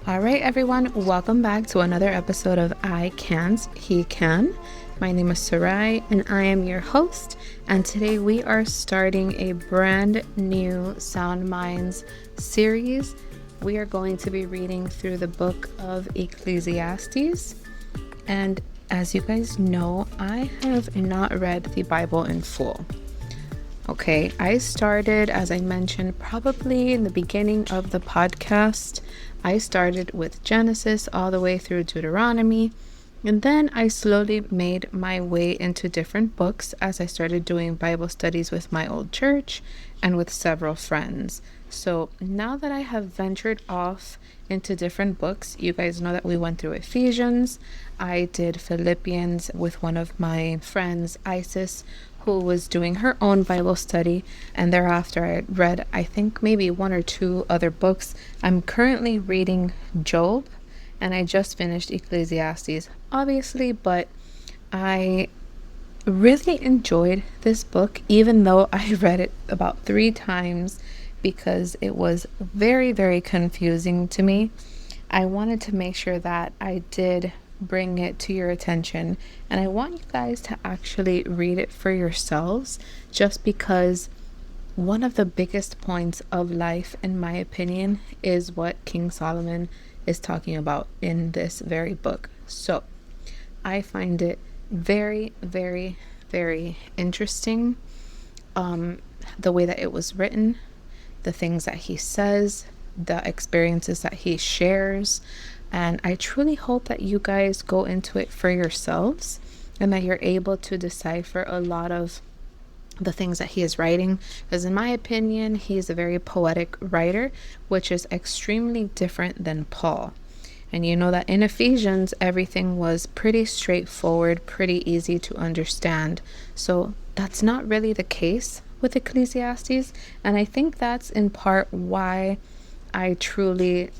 All right, everyone, welcome back to another episode of ICant-HeCan. My name is Sarai, and I am your host. And today we are starting a brand new Sound Minds series. We are going to be reading through the book of Ecclesiastes. And as you guys know, I have not read the Bible in full. Okay, I started, as I mentioned, probably in the beginning of the podcast. I started with Genesis all the way through Deuteronomy, and then I slowly made my way into different books as I started doing Bible studies with my old church and with several friends. So now that I have ventured off into different books, you guys know that we went through Ephesians. I did Philippians with one of my friends, Isis, who was doing her own Bible study, and thereafter I read, I think, maybe one or two other books. I'm currently reading Job, and I just finished Ecclesiastes, obviously, but I really enjoyed this book, even though I read it about 3 times because it was very, very confusing to me. I wanted to make sure that I did bring it to your attention, and I want you guys to actually read it for yourselves, just because one of the biggest points of life, in my opinion, is what King Solomon is talking about in this very book. So I find it very, very, very interesting, the way that it was written, the things that he says, the experiences that he shares. And I truly hope that you guys go into it for yourselves and that you're able to decipher a lot of the things that he is writing. Because in my opinion, he is a very poetic writer, which is extremely different than Paul. And you know that in Ephesians, everything was pretty straightforward, pretty easy to understand. So that's not really the case with Ecclesiastes. And I think that's in part why I truly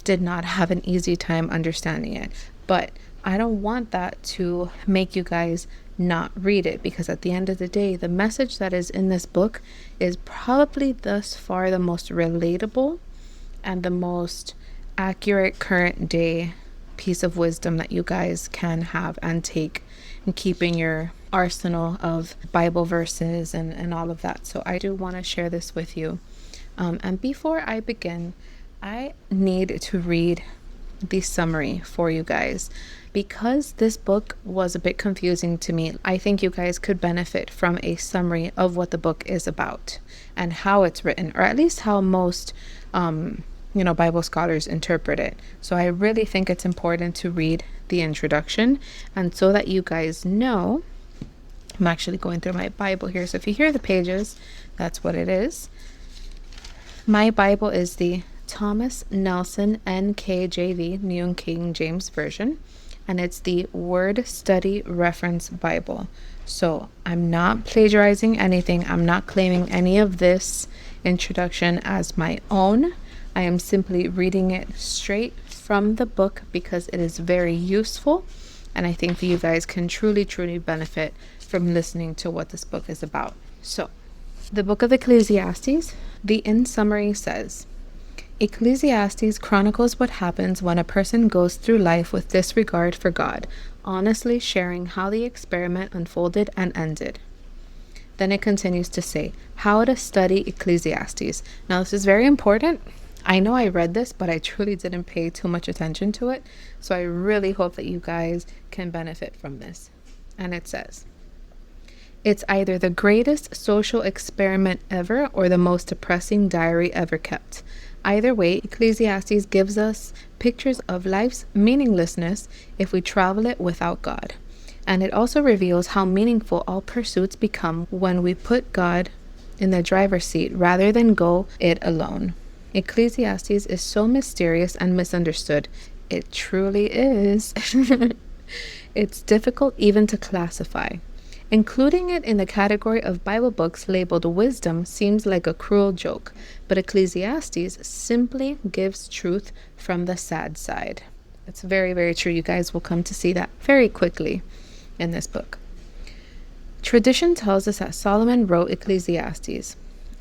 did not have an easy time understanding it. But I don't want that to make you guys not read it, because at the end of the day, the message that is in this book is probably thus far the most relatable and the most accurate current day piece of wisdom that you guys can have and take and keep in your arsenal of Bible verses and all of that. So I do want to share this with you. And before I begin, I need to read the summary for you guys, because this book was a bit confusing to me. I think you guys could benefit from a summary of what the book is about and how it's written, or at least how most Bible scholars interpret it. So I really think it's important to read the introduction, and so that you guys know, I'm actually going through my Bible here. So if you hear the pages, that's what it is. My Bible is the Thomas Nelson NKJV, New King James Version, and it's the Word Study Reference Bible. So I'm not plagiarizing anything. I'm not claiming any of this introduction as my own. I am simply reading it straight from the book because it is very useful, and I think that you guys can truly, truly benefit from listening to what this book is about. So, the book of Ecclesiastes, the in summary says, Ecclesiastes chronicles what happens when a person goes through life with disregard for God, honestly sharing how the experiment unfolded and ended. Then it continues to say, how to study Ecclesiastes. Now, this is very important. I know I read this, but I truly didn't pay too much attention to it. So I really hope that you guys can benefit from this. And it says, it's either the greatest social experiment ever or the most depressing diary ever kept. Either way, Ecclesiastes gives us pictures of life's meaninglessness if we travel it without God. And it also reveals how meaningful all pursuits become when we put God in the driver's seat rather than go it alone. Ecclesiastes is so mysterious and misunderstood. It truly is. It's difficult even to classify. Including it in the category of Bible books labeled wisdom seems like a cruel joke, but Ecclesiastes simply gives truth from the sad side. It's very, very true. You guys will come to see that very quickly in this book. Tradition tells us that Solomon wrote Ecclesiastes.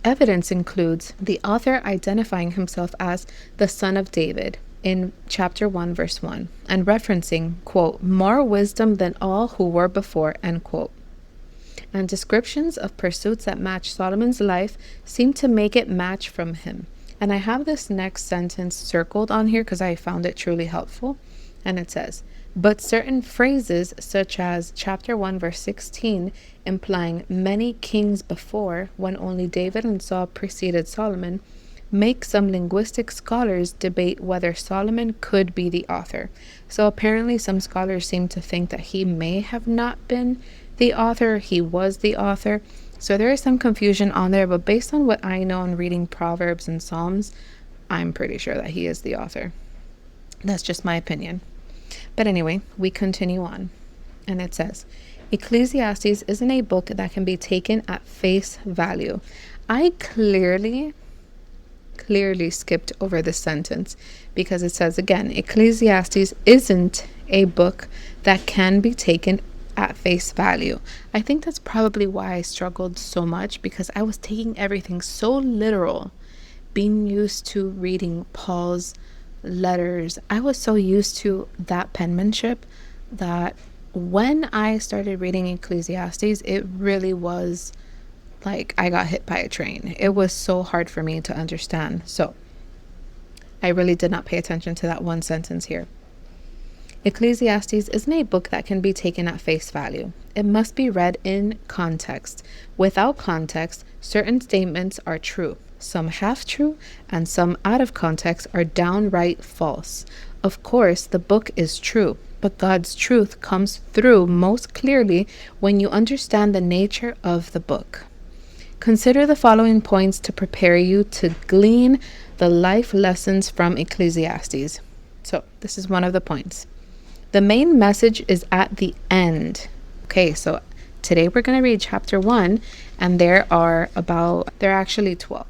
Evidence includes the author identifying himself as the son of David. in chapter 1, verse 1, and referencing, quote, more wisdom than all who were before, end quote. And descriptions of pursuits that match Solomon's life seem to make it match from him. And I have this next sentence circled on here because I found it truly helpful. And it says, but certain phrases such as chapter 1 verse 16 implying many kings before, when only David and Saul preceded Solomon, make some linguistic scholars debate whether Solomon could be the author. So apparently some scholars seem to think that he may have not been the author, he was the author. So there is some confusion on there, but based on what I know in reading Proverbs and Psalms, I'm pretty sure that he is the author. That's just my opinion. But anyway, we continue on. And it says, Ecclesiastes isn't a book that can be taken at face value. I clearly skipped over this sentence because it says again, Ecclesiastes isn't a book that can be taken at face value. I think that's probably why I struggled so much, because I was taking everything so literal, being used to reading Paul's letters. I was so used to that penmanship that when I started reading Ecclesiastes, it really was like I got hit by a train. It was so hard for me to understand. So I really did not pay attention to that one sentence here. Ecclesiastes isn't a book that can be taken at face value. It must be read in context. Without context, certain statements are true, some half true, and some out of context are downright false. Of course, the book is true, but God's truth comes through most clearly when you understand the nature of the book. Consider the following points to prepare you to glean the life lessons from Ecclesiastes. So, this is one of the points. The main message is at the end. Okay, so today we're going to read chapter 1, and there are actually 12.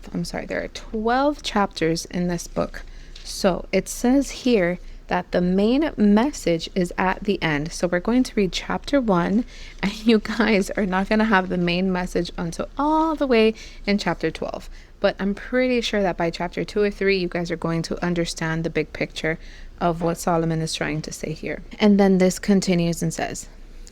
There are 12 chapters in this book. So it says here that the main message is at the end. So we're going to read chapter 1, and you guys are not going to have the main message until all the way in chapter 12. But I'm pretty sure that by chapter 2 or 3, you guys are going to understand the big picture of what Solomon is trying to say here. And then this continues and says,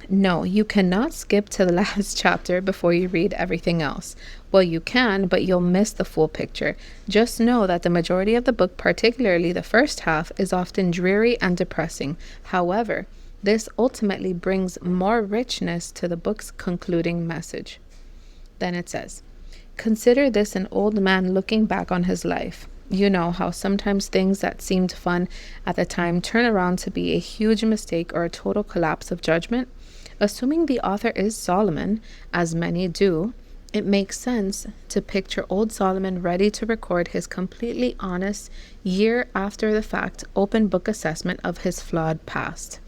no, you cannot skip to the last chapter before you read everything else. Well, you can, but you'll miss the full picture. Just know that the majority of the book, particularly the first half, is often dreary and depressing. However, this ultimately brings more richness to the book's concluding message. Then it says, consider this an old man looking back on his life. You know how sometimes things that seemed fun at the time turn around to be a huge mistake or a total collapse of judgment? Assuming the author is Solomon, as many do, it makes sense to picture old Solomon ready to record his completely honest, year after the fact, open book assessment of his flawed past.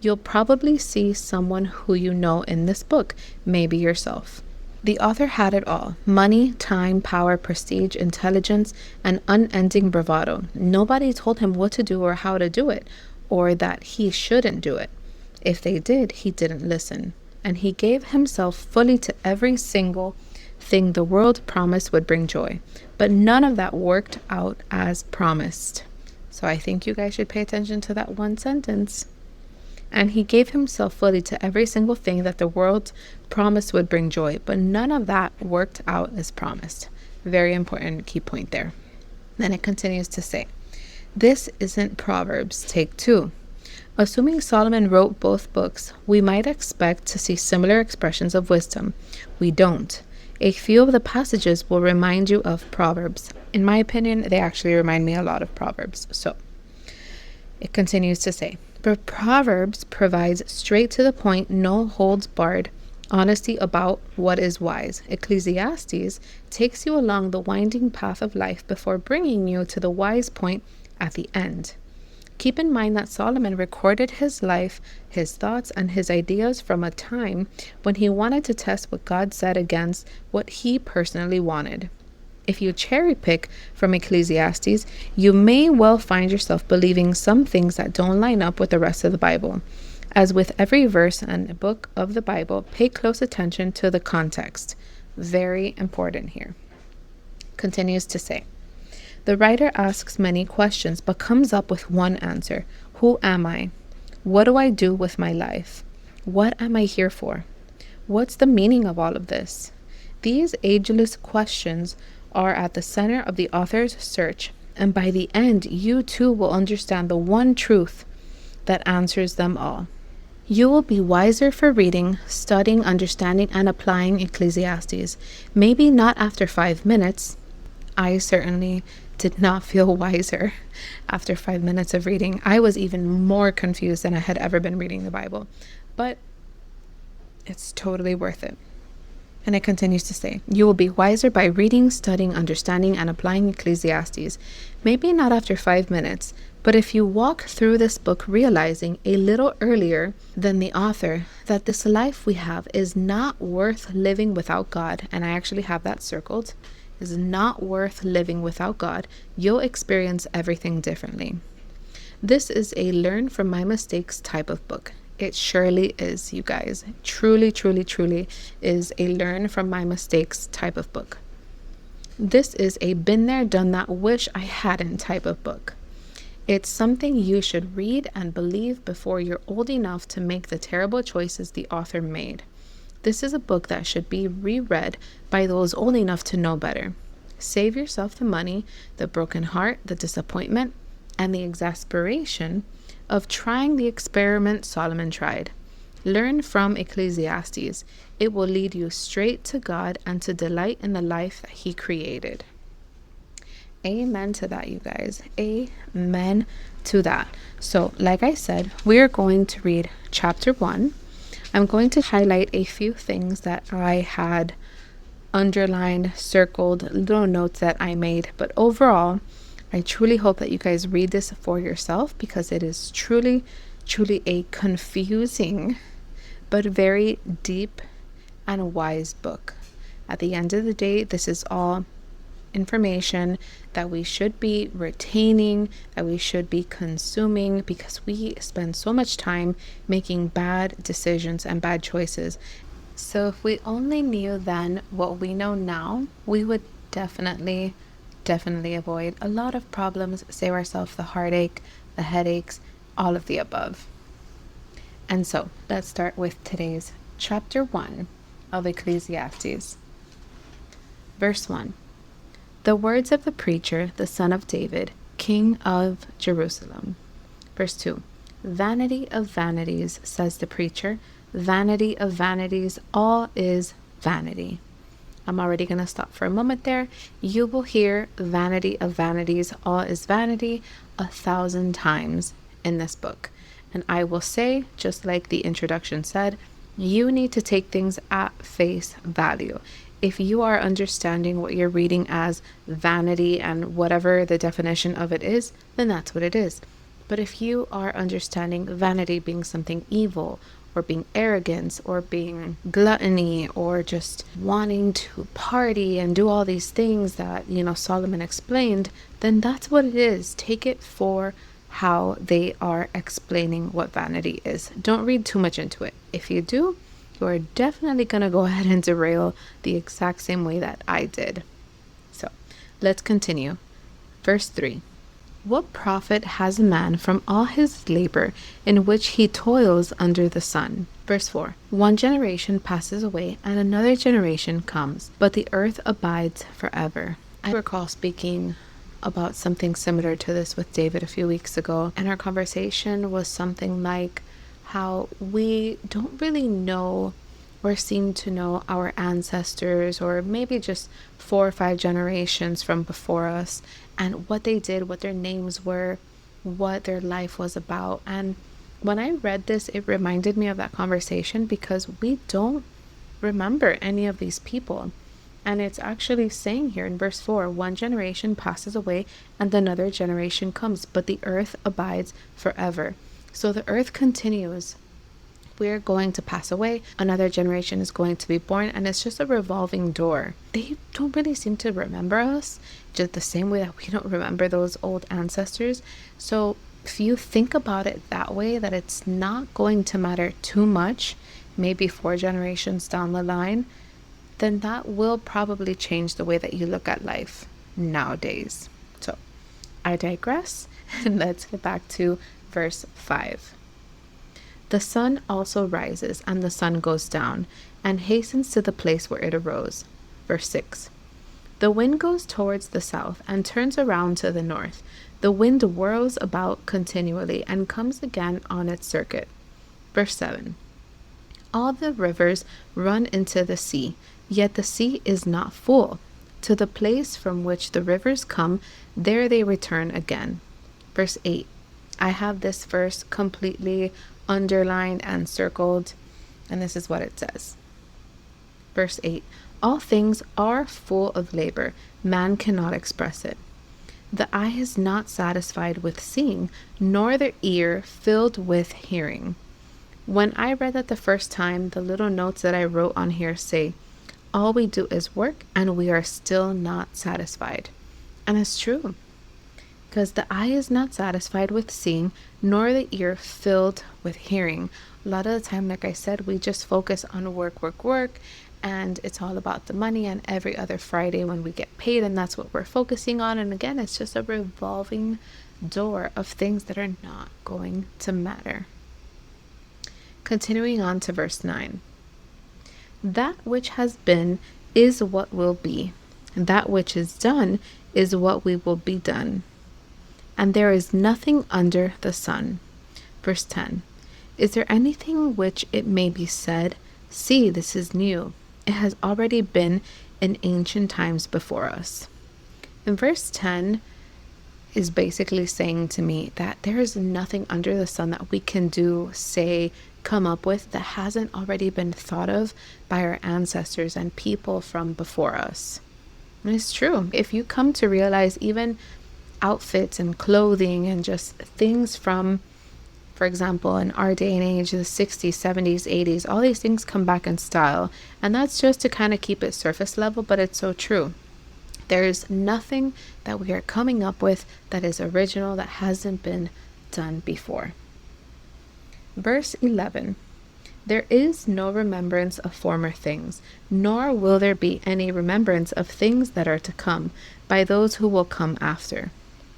You'll probably see someone who you know in this book, maybe yourself. The author had it all: money, time, power, prestige, intelligence, and unending bravado. Nobody told him what to do or how to do it, or that he shouldn't do it. If they did, he didn't listen. And he gave himself fully to every single thing the world promised would bring joy. But none of that worked out as promised. So I think you guys should pay attention to that one sentence. And he gave himself fully to every single thing that the world promised would bring joy, but none of that worked out as promised. Very important key point there. Then it continues to say, this isn't Proverbs, take 2. Assuming Solomon wrote both books, we might expect to see similar expressions of wisdom. We don't. A few of the passages will remind you of Proverbs. In my opinion, they actually remind me a lot of Proverbs. So it continues to say, but Proverbs provides straight to the point, no holds barred honesty about what is wise. Ecclesiastes takes you along the winding path of life before bringing you to the wise point at the end. Keep in mind that Solomon recorded his life, his thoughts, and his ideas from a time when he wanted to test what God said against what he personally wanted. If you cherry pick from Ecclesiastes, you may well find yourself believing some things that don't line up with the rest of the Bible. As with every verse and book of the Bible, pay close attention to the context. Very important here. Continues to say, The writer asks many questions but comes up with one answer. Who am I? What do I do with my life? What am I here for? What's the meaning of all of this? These ageless questions are at the center of the author's search, and by the end, you too will understand the one truth that answers them all. You will be wiser for reading, studying, understanding, and applying Ecclesiastes. Maybe not after 5 minutes. I certainly did not feel wiser after 5 minutes of reading. I was even more confused than I had ever been reading the Bible. But it's totally worth it. And it continues to say, you will be wiser by reading, studying, understanding, and applying Ecclesiastes. Maybe not after 5 minutes, but if you walk through this book realizing a little earlier than the author that this life we have is not worth living without God, and I actually have that circled, is not worth living without God, you'll experience everything differently. This is a learn from my mistakes type of book. It surely is, you guys. Truly, truly, truly is a learn from my mistakes type of book. This is a been there, done that, wish I hadn't type of book. It's something you should read and believe before you're old enough to make the terrible choices the author made. This is a book that should be reread by those old enough to know better. Save yourself the money, the broken heart, the disappointment, and the exasperation of trying the experiment Solomon tried. Learn from Ecclesiastes. It will lead you straight to God and to delight in the life that He created. Amen to that, you guys. Amen to that. So, like I said, we are going to read chapter 1. I'm going to highlight a few things that I had underlined, circled, little notes that I made. But overall, I truly hope that you guys read this for yourself, because it is truly, truly a confusing but very deep and wise book. At the end of the day, this is all information that we should be retaining, that we should be consuming, because we spend so much time making bad decisions and bad choices. So if we only knew then what we know now, we would definitely avoid a lot of problems, save ourselves the heartache, the headaches, all of the above. And so let's start with today's chapter 1 of Ecclesiastes. Verse 1. The words of the preacher, the son of David, king of Jerusalem. Verse 2. Vanity of vanities, says the preacher. Vanity of vanities, all is vanity. I'm already going to stop for a moment there. You will hear vanity of vanities, all is vanity 1,000 times in this book. And I will say, just like the introduction said, you need to take things at face value. If you are understanding what you're reading as vanity and whatever the definition of it is, then that's what it is. But if you are understanding vanity being something evil, or being arrogance, or being gluttony, or just wanting to party and do all these things that, Solomon explained, then that's what it is. Take it for how they are explaining what vanity is. Don't read too much into it. If you do, you are definitely going to go ahead and derail the exact same way that I did. So let's continue. Verse 3. What profit has a man from all his labor in which he toils under the sun? Verse 4. One generation passes away and another generation comes, but the earth abides forever. I recall speaking about something similar to this with David a few weeks ago, and our conversation was something like how we don't really know or seem to know our ancestors, or maybe just 4 or 5 generations from before us, and what they did, what their names were, what their life was about. And when I read this, it reminded me of that conversation, because we don't remember any of these people. And it's actually saying here in verse 4, one generation passes away and another generation comes, but the earth abides forever. So the earth continues. We're going to pass away. Another generation is going to be born, and it's just a revolving door. They don't really seem to remember us, just the same way that we don't remember those old ancestors. So if you think about it that way, that it's not going to matter too much, maybe 4 generations down the line, then that will probably change the way that you look at life nowadays. So I digress. And let's get back to verse 5. The sun also rises, and the sun goes down, and hastens to the place where it arose. Verse 6. The wind goes towards the south, and turns around to the north. The wind whirls about continually, and comes again on its circuit. Verse 7. All the rivers run into the sea, yet the sea is not full. To the place from which the rivers come, there they return again. Verse 8. I have this verse completely underlined and circled, and this is what it says. Verse 8. All things are full of labor, man cannot express it. The eye is not satisfied with seeing, nor the ear filled with hearing. When I read that the first time, the little notes that I wrote on here say, all we do is work and we are still not satisfied. And it's true, because the eye is not satisfied with seeing, nor the ear filled with hearing. A lot of the time, like I said, we just focus on work, and it's all about the money, and every other Friday when we get paid, and that's what we're focusing on. And again, it's just a revolving door of things that are not going to matter. Continuing on to verse 9. That which has been is what will be. That which is done is what we will be done. And there is nothing under the sun. Verse 10. Is there anything which it may be said, see, this is new? It has already been in ancient times before us. And verse 10 is basically saying to me that there is nothing under the sun that we can do, say, come up with that hasn't already been thought of by our ancestors and people from before us. And it's true. If you come to realize even outfits and clothing and just things from, for example, in our day and age, the 60s, 70s, 80s, all these things come back in style. And that's just to kind of keep it surface level, but it's so true. There's nothing that we are coming up with that is original, that hasn't been done before. Verse 11. There is no remembrance of former things, nor will there be any remembrance of things that are to come by those who will come after.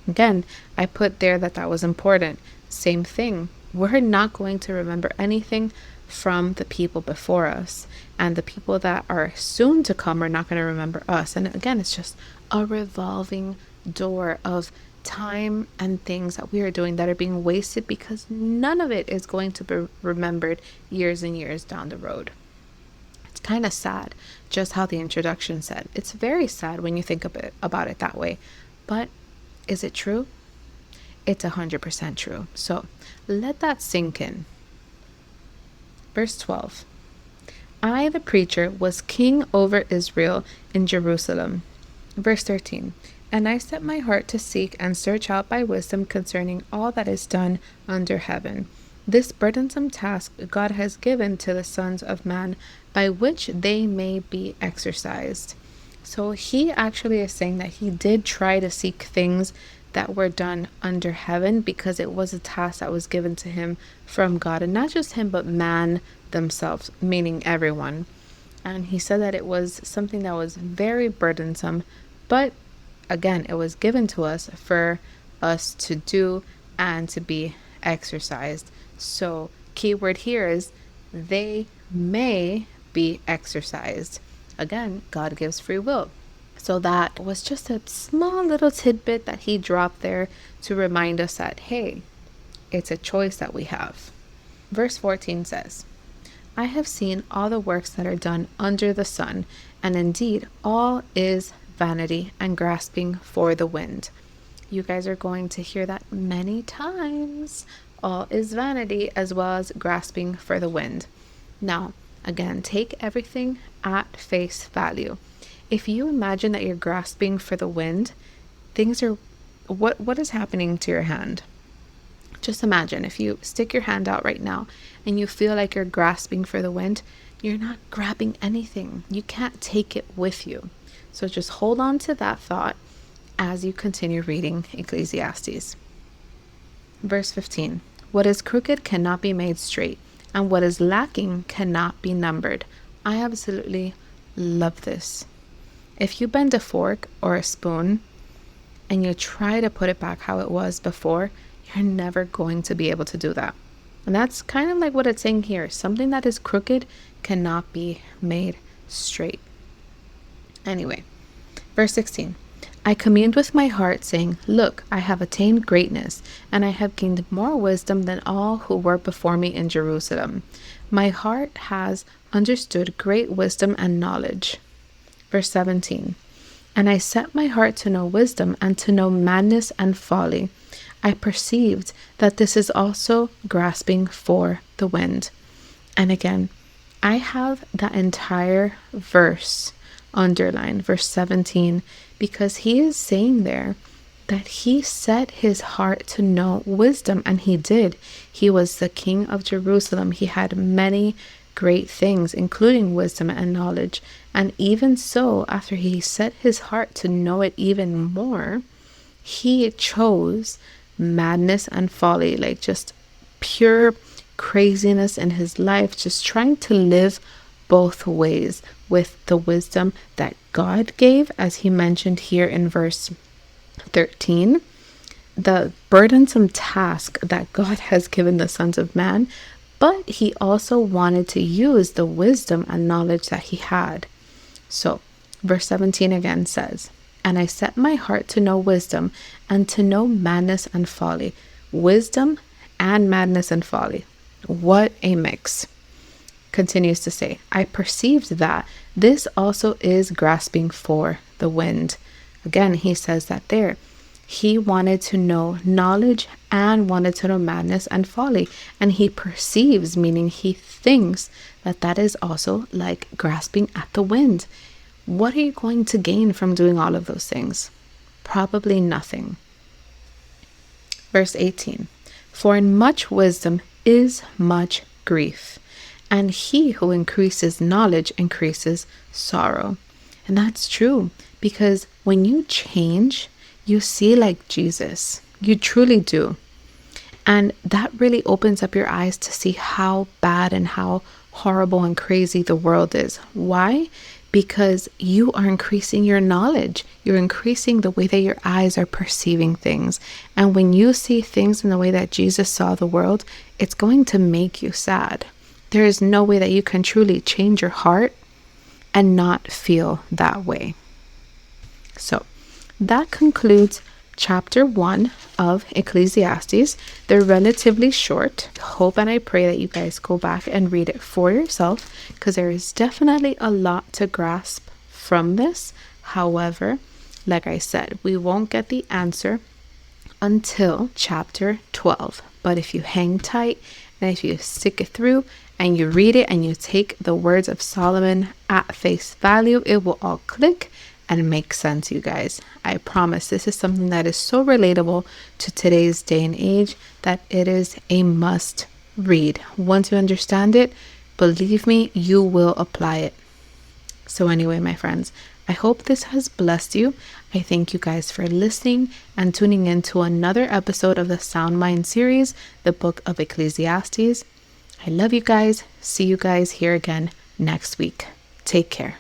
Again, I put there that was important. Same thing. We're not going to remember anything from the people before us, and the people that are soon to come are not going to remember us. And again, it's just a revolving door of time and things that we are doing that are being wasted, because none of it is going to be remembered years and years down the road. It's kind of sad, just how the introduction said. It's very sad when you think about it that way. But is it true? It's 100% true. So let that sink in. Verse 12. I, the preacher, was king over Israel in Jerusalem. Verse 13. And I set my heart to seek and search out by wisdom concerning all that is done under heaven. This burdensome task God has given to the sons of man, by which they may be exercised. So he actually is saying that he did try to seek things that were done under heaven, because it was a task that was given to him from God, and not just him, but man themselves, meaning everyone. And he said that it was something that was very burdensome, but again, it was given to us for us to do and to be exercised. So keyword here is they may be exercised. Again, God gives free will. So that was just a small little tidbit that he dropped there to remind us that, hey, it's a choice that we have. Verse 14 says, I have seen all the works that are done under the sun, and indeed all is vanity and grasping for the wind. You guys are going to hear that many times. All is vanity, as well as grasping for the wind. Now, again, take everything at face value. If you imagine that you're grasping for the wind, things are, what is happening to your hand? Just imagine if you stick your hand out right now and you feel like you're grasping for the wind, you're not grabbing anything. You can't take it with you. So just hold on to that thought as you continue reading Ecclesiastes. Verse 15. What is crooked cannot be made straight, and what is lacking cannot be numbered. I absolutely love this. If you bend a fork or a spoon, and you try to put it back how it was before, you're never going to be able to do that. And that's kind of like what it's saying here. Something that is crooked cannot be made straight. Anyway, verse 16. I communed with my heart, saying, look, I have attained greatness, and I have gained more wisdom than all who were before me in Jerusalem. My heart has understood great wisdom and knowledge. Verse 17. And I set my heart to know wisdom and to know madness and folly. I perceived that this is also grasping for the wind. And again, I have that entire verse underlined, verse 17, because he is saying there that he set his heart to know wisdom, and he did. He was the king of Jerusalem. He had many great things, including wisdom and knowledge. And even so, after he set his heart to know it even more, he chose madness and folly, like just pure craziness in his life, just trying to live both ways with the wisdom that God gave, as he mentioned here in verse 13, the burdensome task that God has given the sons of man, but he also wanted to use the wisdom and knowledge that he had. So verse 17 again says, and I set my heart to know wisdom and to know madness and folly. Wisdom and madness and folly. What a mix. Continues to say, I perceived that this also is grasping for the wind. Again, he says that there. He wanted to know knowledge and wanted to know madness and folly. And he perceives, meaning he thinks that that is also like grasping at the wind. What are you going to gain from doing all of those things? Probably nothing. Verse 18, for in much wisdom is much grief, and he who increases knowledge increases sorrow. And that's true, because when you change, you see like Jesus. You truly do. And that really opens up your eyes to see how bad and how horrible and crazy the world is. Why? Because you are increasing your knowledge. You're increasing the way that your eyes are perceiving things. And when you see things in the way that Jesus saw the world, it's going to make you sad. There is no way that you can truly change your heart and not feel that way. So that concludes chapter 1 of Ecclesiastes. They're relatively short. Hope and I pray that you guys go back and read it for yourself, because there is definitely a lot to grasp from this. However, like I said, we won't get the answer until chapter 12. But if you hang tight and if you stick it through and you read it and you take the words of Solomon at face value, it will all click and make sense, you guys. I promise this is something that is so relatable to today's day and age that it is a must read. Once you understand it, believe me, you will apply it. So anyway, my friends, I hope this has blessed you. I thank you guys for listening and tuning in to another episode of the Sound Mind series, the book of Ecclesiastes. I love you guys. See you guys here again next week. Take care.